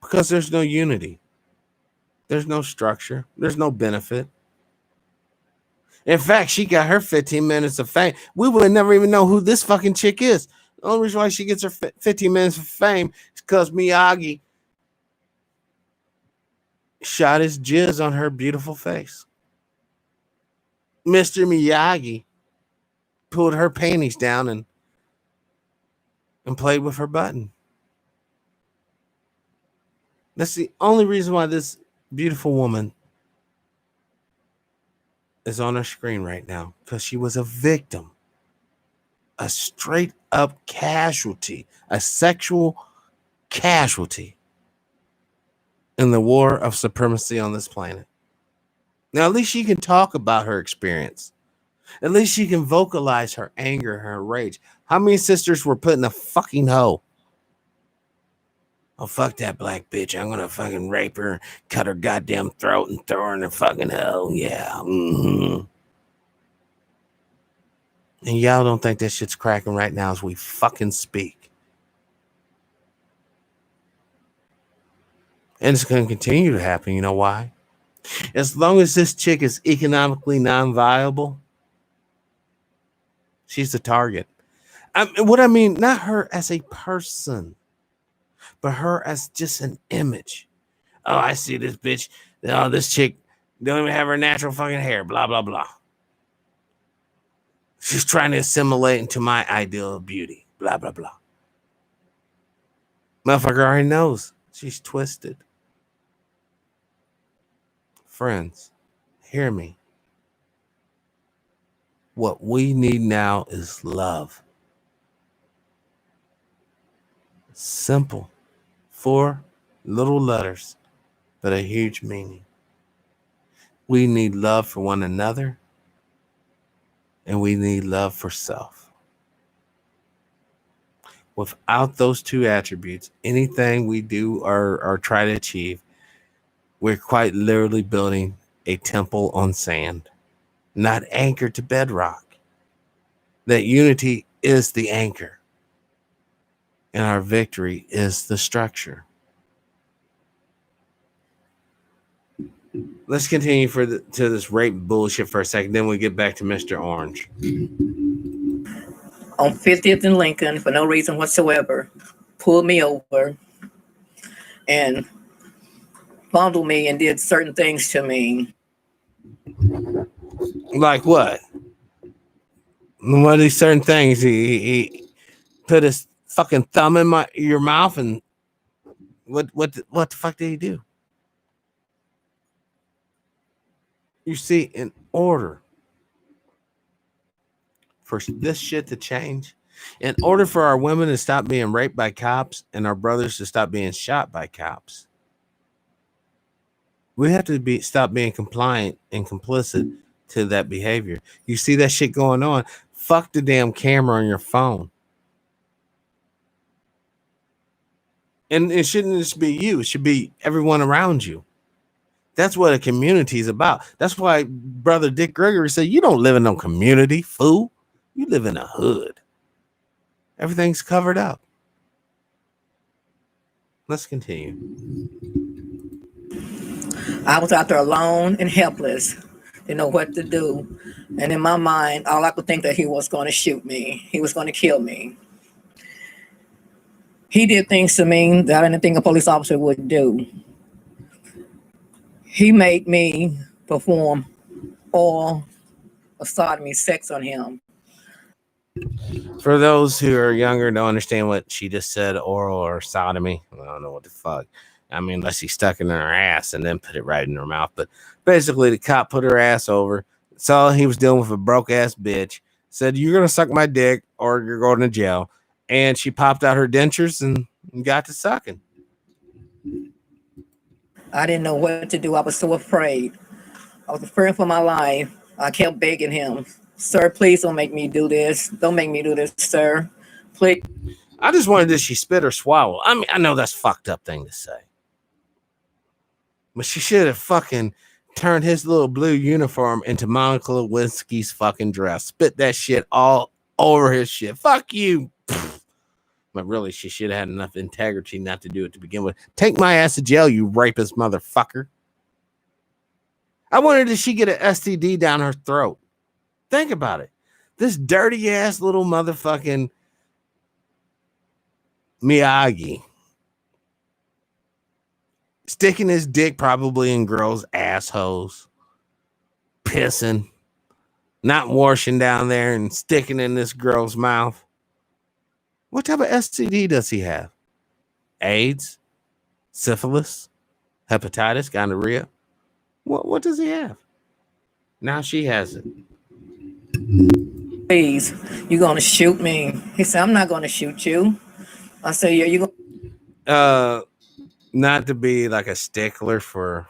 Because there's no unity. There's no structure. There's no benefit. In fact, she got her 15 minutes of fame. We would never even know who this fucking chick is. The only reason why she gets her 15 minutes of fame is because Miyagi shot his jizz on her beautiful face. Mr. Miyagi pulled her panties down and played with her button. That's the only reason why this beautiful woman is on our screen right now, because she was a victim, a straight up casualty, a sexual casualty in the war of supremacy on this planet. Now, at least she can talk about her experience. At least she can vocalize her anger, her rage. How many sisters were put in a fucking hole? Oh, fuck that black bitch. I'm gonna fucking rape her, cut her goddamn throat, and throw her in the fucking hell. Yeah. Mm-hmm. And y'all don't think that shit's cracking right now as we fucking speak. And it's gonna continue to happen. You know why? As long as this chick is economically non-viable, she's the target. What I mean, not her as a person, but her as just an image. Oh, I see this bitch. Oh, this chick don't even have her natural fucking hair. Blah, blah, blah. She's trying to assimilate into my ideal of beauty. Blah, blah, blah. Motherfucker already knows she's twisted. Friends, hear me. What we need now is love. Simple. 4 little letters, but a huge meaning. We need love for one another, and we need love for self. Without those two attributes, anything we do or try to achieve, we're quite literally building a temple on sand, not anchored to bedrock. That unity is the anchor, and our victory is the structure. Let's continue to this rape bullshit for a second, then we get back to Mr. Orange. On 50th and Lincoln, for no reason whatsoever, pulled me over and fondled me and did certain things to me. Like what? What are these certain things? He put his fucking thumb in your mouth, and what the fuck did he do? You see, in order for this shit to change, in order for our women to stop being raped by cops and our brothers to stop being shot by cops, we have to stop being compliant and complicit to that behavior. You see that shit going on, fuck the damn camera on your phone. And it shouldn't just be you, it should be everyone around you. That's what a community is about. That's why Brother Dick Gregory said, you don't live in no community, fool. You live in a hood. Everything's covered up. Let's continue. I was out there alone and helpless, didn't know what to do. And in my mind, all I could think that he was going to shoot me. He was going to kill me. He did things to me that I didn't think a police officer would do. He made me perform all of sodomy sex on him. For those who are younger, don't understand what she just said, oral or sodomy. I don't know what the fuck. I mean, unless he stuck it in her ass and then put it right in her mouth. But basically, the cop put her ass over, saw he was dealing with a broke ass bitch, said, you're going to suck my dick or you're going to jail. And she popped out her dentures and got to sucking. I didn't know what to do. I was so afraid. I was afraid for my life. I kept begging him, sir, please don't make me do this. Don't make me do this, sir. Please. I just wondered, did she spit or swallow? I mean, I know that's a fucked up thing to say. But she should have fucking turned his little blue uniform into Monica Lewinsky's fucking dress. Spit that shit all over his shit. Fuck you. But really, she should have had enough integrity not to do it to begin with. Take my ass to jail, you rapist motherfucker. I wonder, did she get an STD down her throat? Think about it. This dirty ass little motherfucking Miyagi sticking his dick probably in girls' assholes, pissing, not washing down there and sticking in this girl's mouth. What type of STD does he have? AIDS, syphilis, hepatitis, gonorrhea? What does he have? Now she has it. Please, you're going to shoot me. He said, I'm not going to shoot you. I said, yeah, you going not to be like a stickler for,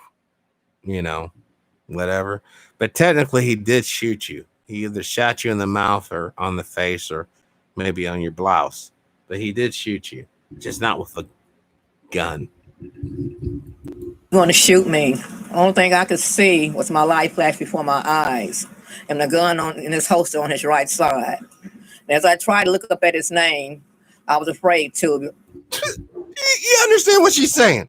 whatever. But technically he did shoot you. He either shot you in the mouth or on the face or maybe on your blouse. But he did shoot you. Just not with a gun. going to shoot me. Only thing I could see was my life flash before my eyes and the gun in his holster on his right side. And as I tried to look up at his name, I was afraid to. You understand what she's saying?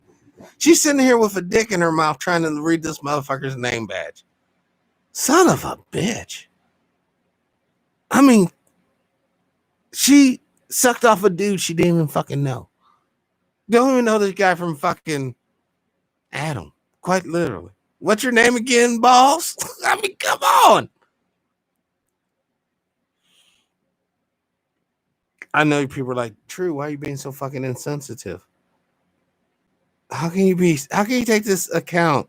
She's sitting here with a dick in her mouth trying to read this motherfucker's name badge. Son of a bitch. I mean, she sucked off a dude she didn't even fucking know. Don't even know this guy from fucking Adam. Quite literally. What's your name again, boss? I mean, come on. I know people are like, True, why are you being so fucking insensitive? How can you take this account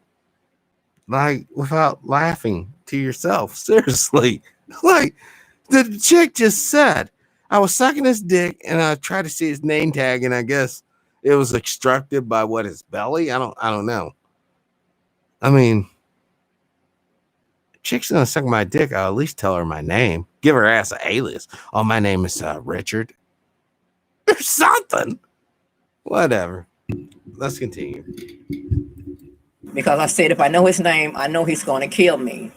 like without laughing to yourself? Seriously. Like the chick just said, I was sucking his dick and I tried to see his name tag, and I guess it was obstructed by his belly. I don't know. I mean, chick's gonna suck my dick, I'll at least tell her my name. Give her ass an alias. Oh, my name is Richard. Or something. Whatever. Let's continue. Because I said, if I know his name, I know he's going to kill me.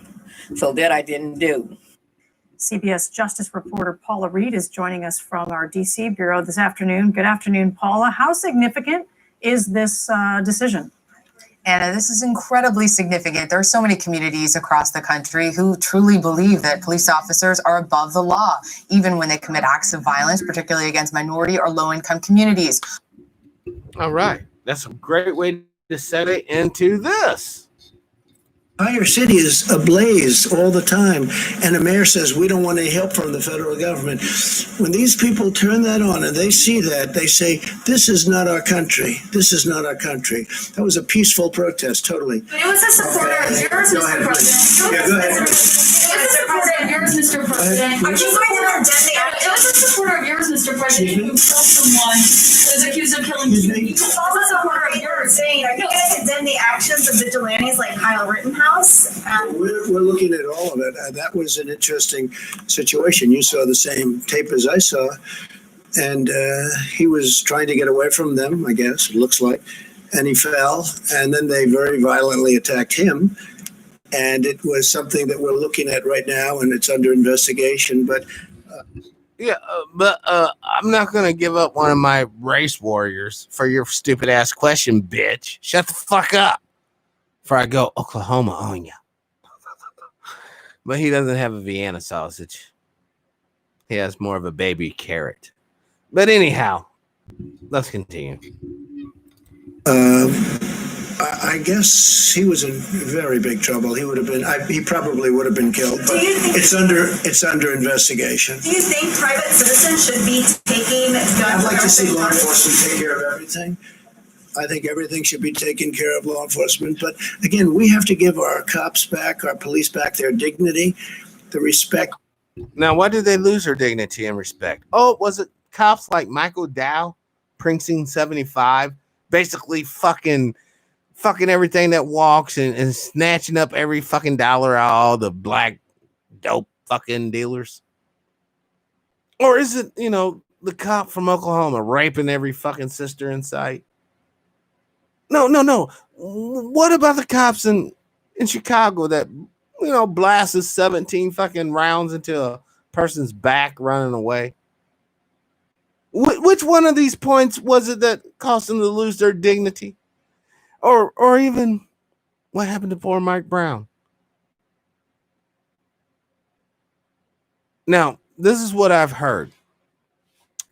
So that I didn't do. CBS Justice reporter Paula Reed is joining us from our D.C. bureau this afternoon. Good afternoon, Paula. How significant is this decision? Anna, this is incredibly significant. There are so many communities across the country who truly believe that police officers are above the law, even when they commit acts of violence, particularly against minority or low-income communities. All right. That's a great way to set it into this. Entire city is ablaze all the time, and the mayor says we don't want any help from the federal government. When these people turn that on and they see that, they say, this is not our country. This is not our country. That was a peaceful protest, totally. But it was a supporter of yours, Mr. President. Yeah, go ahead. It was a supporter of yours, Mr. President. It was a supporter of yours, Mr. President, who killed someone who was accused of killing two people. It's also a supporter of yours saying, are you going to condemn the actions of vigilantes like Kyle Rittenhouse? We're looking at all of it. That was an interesting situation. You saw the same tape as I saw, and he was trying to get away from them, I guess, it looks like. and he fell. And then they very violently attacked him. And it was something that we're looking at right now, and it's under investigation. But I'm not gonna give up one of my race warriors for your stupid ass question, bitch. Shut the fuck up before I go Oklahoma on you. But he doesn't have a Vienna sausage. He has more of a baby carrot. But anyhow, let's continue. I guess he was in very big trouble. He would have been. He probably would have been killed. But it's under investigation. Do you think private citizens should be taking guns? I'd like to see law enforcement take care of everything. I think everything should be taken care of law enforcement. But again, we have to give our cops back, our police back, their dignity, the respect. Now, why did they lose their dignity and respect? Oh, was it cops like Michael Dow, Precinct 75, basically fucking everything that walks and snatching up every fucking dollar out of all the black dope fucking dealers? Or is it, the cop from Oklahoma raping every fucking sister in sight? No. What about the cops in Chicago that, blasted 17 fucking rounds into a person's back running away? Which one of these points was it that caused them to lose their dignity? Or even what happened to poor Mike Brown? Now, this is what I've heard.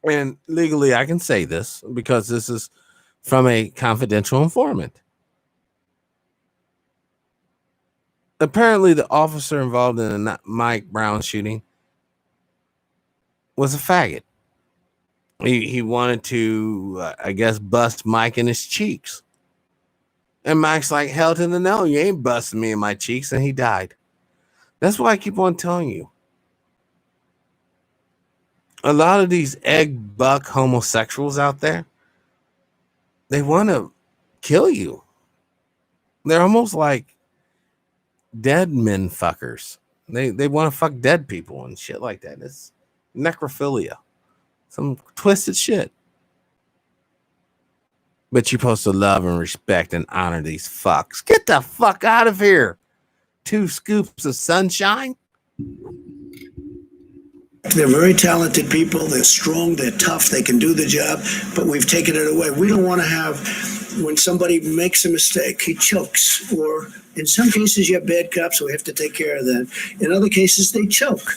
And legally, I can say this because this is from a confidential informant. Apparently, the officer involved in the Mike Brown shooting was a faggot. He wanted to, I guess, bust Mike in his cheeks. And Mike's like, hell to the no, you ain't busting me in my cheeks. And he died. That's why I keep on telling you. A lot of these egg buck homosexuals out there, they want to kill you. They're almost like dead men fuckers. They want to fuck dead people and shit like that. It's necrophilia. Some twisted shit. But you're supposed to love and respect and honor these fucks. Get the fuck out of here. 2 scoops of sunshine. They're very talented people. They're strong. They're tough. They can do the job. But we've taken it away. We don't want to have, when somebody makes a mistake, he chokes. Or in some cases, you have bad cops, so we have to take care of that. In other cases, they choke.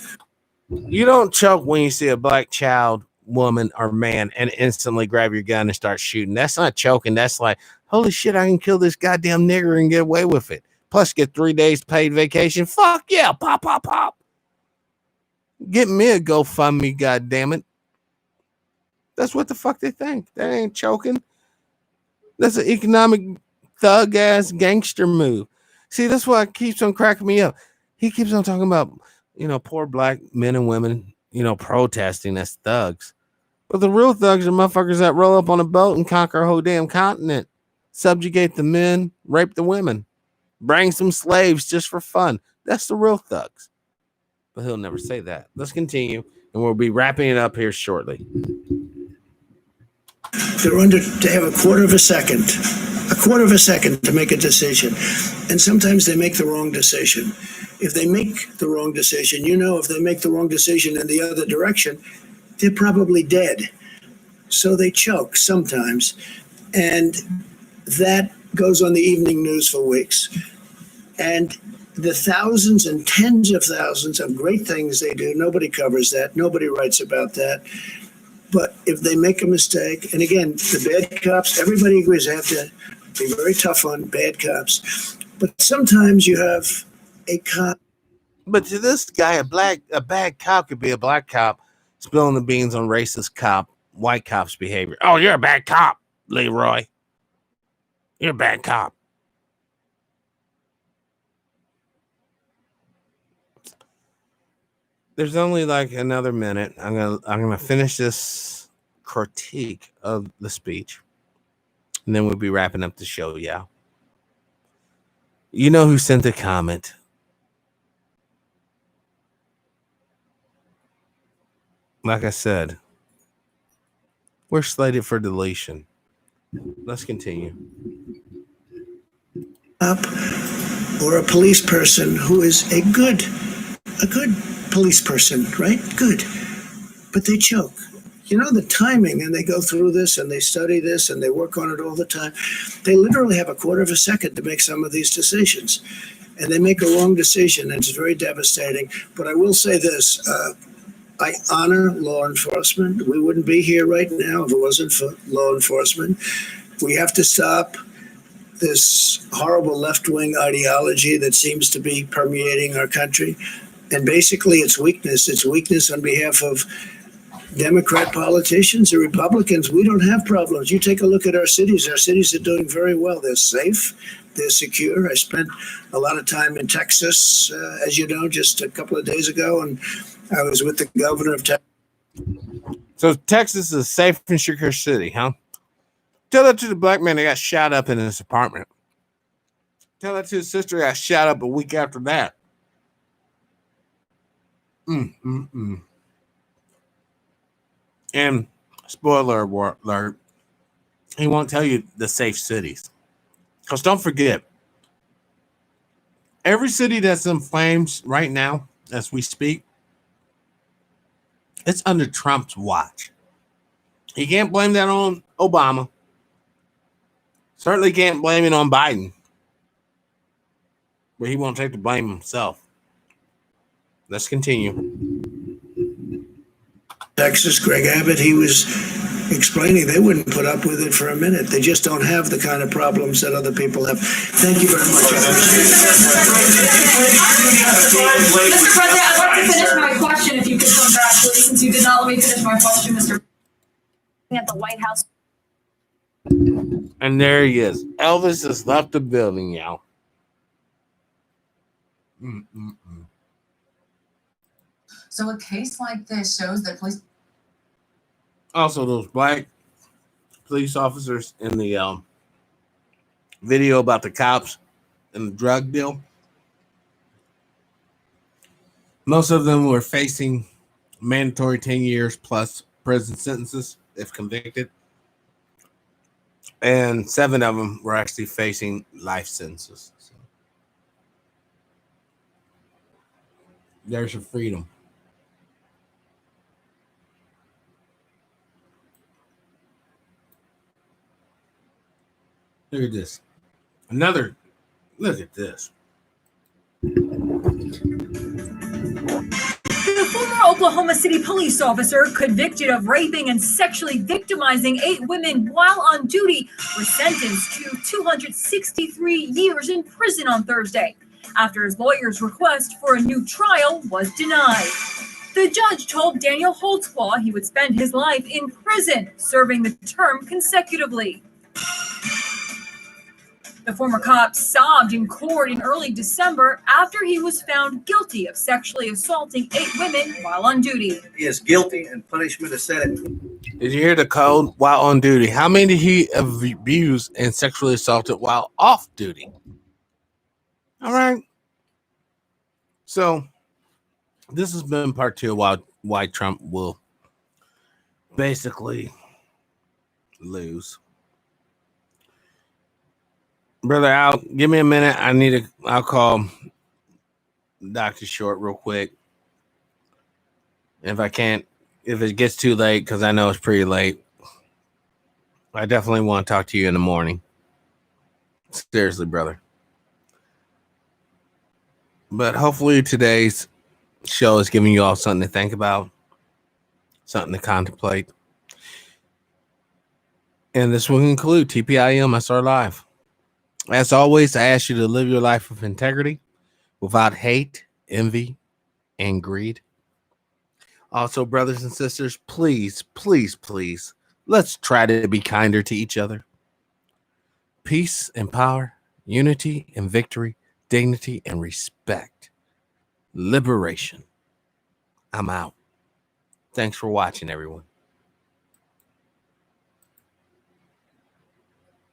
You don't choke when you see a black child, woman, or man and instantly grab your gun and start shooting. That's not choking. That's like, holy shit, I can kill this goddamn nigger and get away with it. Plus get 3 days paid vacation. Fuck yeah, pop, pop, pop. Get me a GoFundMe, goddammit. That's what the fuck they think. That ain't choking. That's an economic thug ass gangster move. See, that's why it keeps on cracking me up. He keeps on talking about, poor black men and women, protesting as thugs. But the real thugs are motherfuckers that roll up on a boat and conquer a whole damn continent, subjugate the men, rape the women, bring some slaves just for fun. That's the real thugs. But he'll never say that. Let's continue, and we'll be wrapping it up here shortly. They have a quarter of a second to make a decision. And sometimes they make the wrong decision. If they make the wrong decision, if they make the wrong decision in the other direction, they're probably dead. So they choke sometimes. And that goes on the evening news for weeks. And the thousands and tens of thousands of great things they do, nobody covers that. Nobody writes about that. But if they make a mistake, and again, the bad cops, everybody agrees they have to be very tough on bad cops. But sometimes you have a cop. But to this guy, a bad cop could be a black cop spilling the beans on racist white cops' behavior. Oh, you're a bad cop, Leroy. You're a bad cop. There's only like another minute. I'm gonna finish this critique of the speech, and then we'll be wrapping up the show. Yeah. You know who sent the comment? Like I said, we're slated for deletion. Let's continue. or a police person who is a good police person, right? Good. But they choke. You know, the timing, and they go through this and they study this and they work on it all the time. They literally have a quarter of a second to make some of these decisions. And they make a wrong decision, and it's very devastating. But I will say this, I honor law enforcement. We wouldn't be here right now if it wasn't for law enforcement. We have to stop this horrible left-wing ideology that seems to be permeating our country. And basically it's weakness on behalf of Democrat politicians or Republicans. We don't have problems. You take a look at our cities. Our cities are doing very well. They're safe. They're secure. I spent a lot of time in Texas, as you know, just a couple of days ago, and I was with the governor of Texas. So Texas is a safe and secure city, huh? Tell that to the black man that got shot up in his apartment. Tell that to his sister that got shot up a week after that. And spoiler alert, he won't tell you the safe cities. Because don't forget, every city that's in flames right now, as we speak, it's under Trump's watch. He can't blame that on Obama. Certainly can't blame it on Biden. But he won't take the blame himself. Let's continue. Texas, Greg Abbott, he was explaining they wouldn't put up with it for a minute. They just don't have the kind of problems that other people have. Thank you very much. Mr. President, I'd like to finish my question if you could come back, please, since you did not let me finish my question, Mr. At the White House. And there he is. Elvis has left the building, y'all. So a case like this shows that police. Also, those black police officers in the video about the cops and the drug deal, most of them were facing mandatory 10 years plus prison sentences if convicted. And 7 of them were actually facing life sentences. So there's your freedom. Look at this. Look at this. The former Oklahoma City police officer convicted of raping and sexually victimizing 8 women while on duty was sentenced to 263 years in prison on Thursday after his lawyer's request for a new trial was denied. The judge told Daniel Holtzclaw he would spend his life in prison, serving the term consecutively. The former cop sobbed in court in early December after he was found guilty of sexually assaulting 8 women while on duty. He is guilty and punishment is set at. Did you hear the code while on duty? How many did he abuse and sexually assaulted while off duty? All right. So this has been part 2 of why Trump will basically lose. Brother Al, give me a minute. I'll call Dr. Short real quick. If it gets too late, because I know it's pretty late, I definitely want to talk to you in the morning. Seriously, brother. But hopefully today's show is giving you all something to think about, something to contemplate. And this will conclude TPIM SR Live. As always, I ask you to live your life with integrity, without hate, envy, and greed. Also, brothers and sisters, please, please, please, let's try to be kinder to each other. Peace and power, unity and victory, dignity and respect, liberation. I'm out. Thanks for watching, everyone.